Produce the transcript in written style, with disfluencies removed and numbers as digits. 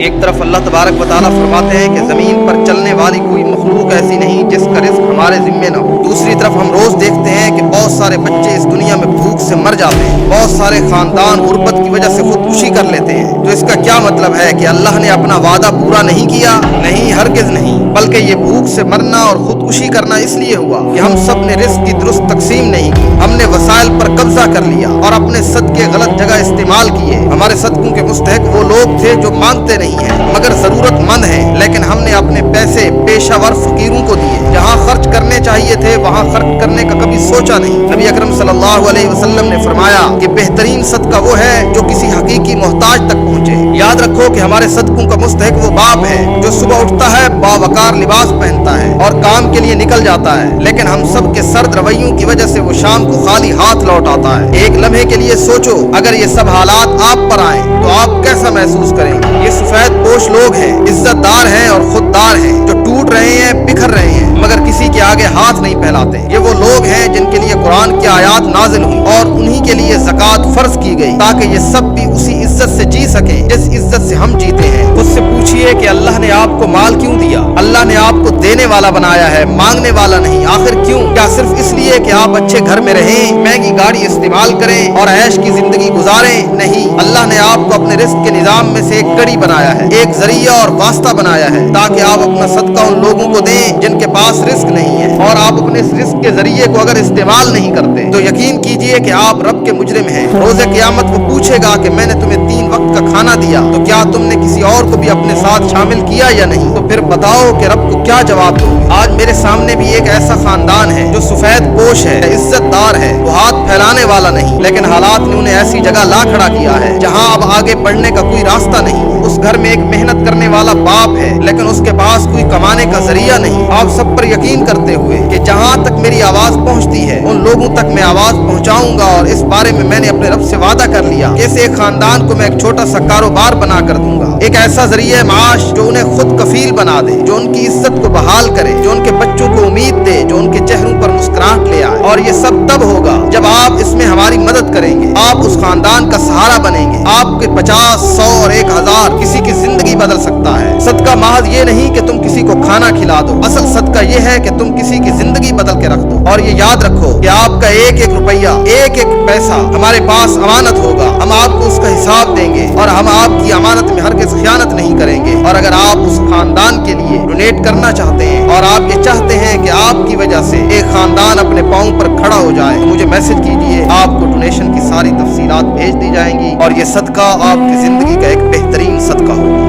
ایک طرف اللہ تبارک و تعالیٰ فرماتے ہیں کہ زمین پر چلنے والی کوئی مخلوق ایسی نہیں جس کا رزق ہمارے ذمے نہ ہو۔ دوسری طرف ہم روز دیکھتے ہیں کہ بہت سارے بچے اس دنیا میں بھوک سے مر جاتے ہیں، بہت سارے خاندان غربت کی وجہ سے خودکشی کر لیتے ہیں۔ تو اس کا کیا مطلب ہے کہ اللہ نے اپنا وعدہ پورا نہیں کیا؟ نہیں، ہرگز نہیں، بلکہ یہ بھوک سے مرنا اور خودکشی کرنا اس لیے ہوا کہ ہم سب نے رزق کی درست تقسیم نہیں کی، ہم نے وسائل پر قبضہ کر لیا اور اپنے صدقے غلط جگہ استعمال کیے۔ ہمارے صدقوں کے مستحق وہ لوگ تھے جو مانگتے نہیں ہیں مگر ضرورت مند ہیں، لیکن ہم نے اپنے پیسے پیشہ ور فقیروں کو دیے۔ جہاں خرچ کرنے چاہیے تھے وہاں خرچ کرنے کا کبھی سوچا نہیں۔ نبی اکرم صلی اللہ علیہ وسلم نے فرمایا کہ بہترین صدقہ وہ ہے جو کسی حقیقی محتاج تک پہنچے۔ یاد رکھو کہ ہمارے صدقوں کا مستحق وہ باپ ہے جو صبح اٹھتا ہے، باوقار لباس پہنتا ہے اور کام کے لیے نکل جاتا ہے، لیکن ہم سب کے سرد رویوں کی وجہ سے وہ شام کو خالی ہاتھ لوٹ آتا ہے۔ ایک لمحے کے لیے سوچو، اگر یہ سب حالات آپ پر آئیں تو آپ کیسا محسوس کریں گے؟ یہ سفید پوش لوگ ہیں، عزت دار ہیں اور خوددار ہیں، جو ٹوٹ رہے ہیں، بکھر رہے ہیں مگر کسی کے آگے ہاتھ نہیں پھیلاتے۔ یہ وہ لوگ ہیں جن کے لیے قرآن کی آیات نازل ہوئی اور انہی کے لیے زکوٰۃ فرض کی گئی تاکہ یہ سب بھی اسی عزت سے جی سکیں جس عزت سے ہم جیتے ہیں۔ خود سے پوچھئے کہ اللہ نے آپ کو مال کیوں دیا؟ اللہ نے آپ کو دینے والا بنایا ہے، مانگنے والا نہیں۔ آخر کیوں؟ کیا صرف اس لیے کہ آپ اچھے گھر میں رہیں، مہنگی گاڑی استعمال کریں اور عیش کی زندگی گزاریں؟ نہیں، اللہ نے آپ کو اپنے رزق کے نظام میں سے ایک کڑی بنایا ہے، ایک ذریعہ اور واسطہ بنایا ہے تاکہ آپ اپنا صدقہ ان لوگوں کو دیں جن کے پاس رزق نہیں ہے۔ اور آپ اپنے اس رزق کے ذریعے کو اگر استعمال نہیں کرتے تو یقین کیجئے کہ آپ رب کے مجرم ہیں۔ روز قیامت وہ پوچھے گا کہ میں نے تمہیں 3 وقت کا کھانا دیا تو کیا تم نے کسی اور کو بھی اپنے ساتھ شامل کیا یا نہیں؟ تو پھر بتاؤ کہ رب کو کیا جواب دو گے؟ آج میرے سامنے بھی ایک ایسا خاندان ہے جو سفید پوش ہے، عزت دار ہے، وہ ہاتھ پھیلانے والا نہیں، لیکن حالات نے انہیں ایسی جگہ لا کھڑا کیا ہے جہاں اب آگے بڑھنے کا کوئی راستہ نہیں ہے۔ اس گھر میں ایک محنت کرنے والا باپ ہے لیکن اس کے پاس کوئی کمانے کا ذریعہ نہیں۔ آپ سب پر یقین کرتے ہوئے کہ جہاں تک میری آواز پہنچتی ہے ان لوگوں تک میں آواز پہنچاؤں گا، اور اس بارے میں میں نے اپنے رب سے وعدہ کر لیا کہ اس ایک خاندان کو میں ایک چھوٹا سا کاروبار بنا کر دوں گا، ایک ایسا ذریعہ معاش جو انہیں خود کفیل بنا دے، جو ان کی عزت کو بحال کرے، جو ان کے بچوں کو امید دے، جو ان کے چہروں پر مسکراہٹ لے آئے۔ اور یہ سب تب ہوگا جب آپ اس میں ہماری مدد کریں گے، آپ اس خاندان کا سہارا بنیں گے۔ آپ کے 50، 100 اور 1000 کسی کی زندگی بدل سکتا ہے۔ صدقہ محض یہ نہیں کہ تم کسی کو کھانا کھلا دو، اصل صدقہ یہ ہے کہ تم کسی کی زندگی بدل کے رکھ دو۔ اور یہ یاد رکھو کہ آپ کا ایک ایک روپیہ، ایک ایک پیسہ ہمارے پاس امانت ہوگا، ہم آپ کو اس کا حساب دیں گے اور ہم آپ کی امانت میں ہرگز خیانت نہیں کریں گے۔ اور اگر آپ اس خاندان کے لیے ڈونیٹ کرنا چاہتے ہیں اور آپ یہ چاہتے ہیں کہ آپ کی وجہ سے ایک خاندان اپنے پاؤں پر کھڑا ہو جائے، مجھے میسج کیجئے، آپ کو ڈونیشن کی ساری تفصیلات بھیج دی جائیں گی اور یہ صدقہ آپ کی زندگی کا ایک بہترین صدقہ ہوگا۔